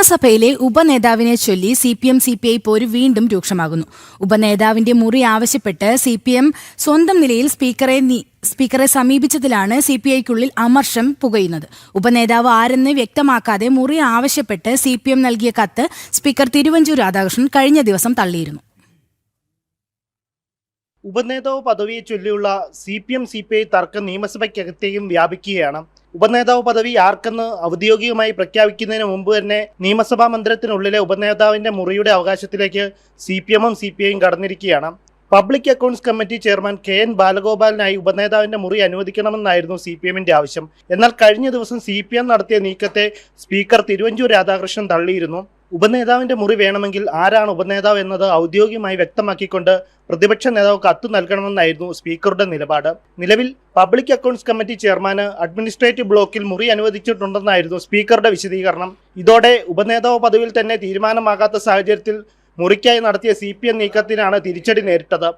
നിയമസഭയിലെ ഉപനേതാവിനെ ചൊല്ലി CPM-CPI പോര് വീണ്ടും രൂക്ഷമാകുന്നു. ഉപനേതാവിന്റെ മുറി ആവശ്യപ്പെട്ട് CPM സ്വന്തം നിലയിൽ സ്പീക്കറെ സമീപിച്ചതിലാണ് CPIക്കുള്ളിൽ അമർഷം പുകയുന്നത്. ഉപനേതാവ് ആരെന്ന് വ്യക്തമാക്കാതെ മുറി ആവശ്യപ്പെട്ട് CPM നൽകിയ കത്ത് സ്പീക്കർ തിരുവഞ്ചൂർ രാധാകൃഷ്ണൻ കഴിഞ്ഞ ദിവസം തള്ളിയിരുന്നു. ഉപനേതാവ് പദവിയെ ചൊല്ലിയുള്ള CPM-CPI തർക്കം നിയമസഭയ്ക്കകത്തേക്കും വ്യാപിക്കുകയാണ്. ഉപനേതാവ് പദവി ആർക്കെന്ന് ഔദ്യോഗികമായി പ്രഖ്യാപിക്കുന്നതിന് മുമ്പ് തന്നെ നിയമസഭാ മന്ദിരത്തിനുള്ളിലെ ഉപനേതാവിന്റെ മുറിയുടെ അവകാശത്തിലേക്ക് CPM-ഉം CPI-യും കടന്നിരിക്കുകയാണ്. Public accounts committee chairman KN ബാലഗോപാലിനായി ഉപനേതാവിന്റെ മുറി അനുവദിക്കണമെന്നായിരുന്നു CPM-ന്റെ ആവശ്യം. എന്നാൽ കഴിഞ്ഞ ദിവസം CPM നടത്തിയ നീക്കത്തെ സ്പീക്കർ തിരുവഞ്ചൂർ രാധാകൃഷ്ണൻ തള്ളിയിരുന്നു. ഉപനേതാവിന്റെ മുറി വേണമെങ്കിൽ ആരാണ് ഉപനേതാവ് എന്നത് ഔദ്യോഗികമായി വ്യക്തമാക്കിക്കൊണ്ട് പ്രതിപക്ഷ നേതാവ് കത്ത് നൽകണമെന്നായിരുന്നു സ്പീക്കറുടെ നിലപാട്. നിലവിൽ പബ്ലിക് അക്കൗണ്ട്സ് കമ്മിറ്റി ചെയർമാന് അഡ്മിനിസ്ട്രേറ്റീവ് ബ്ലോക്കിൽ മുറി അനുവദിച്ചിട്ടുണ്ടെന്നായിരുന്നു സ്പീക്കറുടെ വിശദീകരണം. ഇതോടെ ഉപനേതാവ് പദവിയിൽ തന്നെ തീരുമാനമാകാത്ത സാഹചര്യത്തിൽ മുറിക്കായി നടത്തിയ CPM നീക്കത്തിനാണ് തിരിച്ചടി നേരിട്ടത്.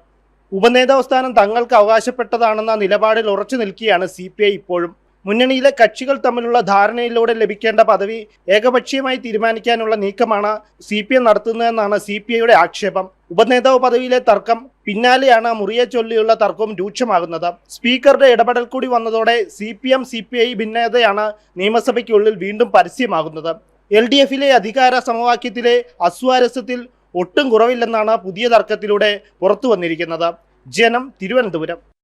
ഉപനേതാവ് സ്ഥാനം തങ്ങൾക്ക് അവകാശപ്പെട്ടതാണെന്ന നിലപാടിൽ ഉറച്ചു നിൽക്കുകയാണ് CPI ഇപ്പോഴും. മുന്നണിയിലെ കക്ഷികൾ തമ്മിലുള്ള ധാരണയിലൂടെ ലഭിക്കേണ്ട പദവി ഏകപക്ഷീയമായി തീരുമാനിക്കാനുള്ള നീക്കമാണ് CPM നടത്തുന്നതെന്നാണ് CPIയുടെ ആക്ഷേപം. ഉപനേതാവ് പദവിയിലെ തർക്കം പിന്നാലെയാണ് മുറിയെ ചൊല്ലിയുള്ള തർക്കവും രൂക്ഷമാകുന്നത്. സ്പീക്കറുടെ ഇടപെടൽ കൂടി വന്നതോടെ CPM-CPI ഭിന്നതയാണ് നിയമസഭയ്ക്കുള്ളിൽ വീണ്ടും പരസ്യമാകുന്നത്. LDFിലെ അധികാര സമവാക്യത്തിലെ അസ്വാരസ്യത്തിൽ ഒട്ടും കുറവില്ലെന്നാണ് പുതിയ തർക്കത്തിലൂടെ പുറത്തു വന്നിരിക്കുന്നത്. ജനം, തിരുവനന്തപുരം.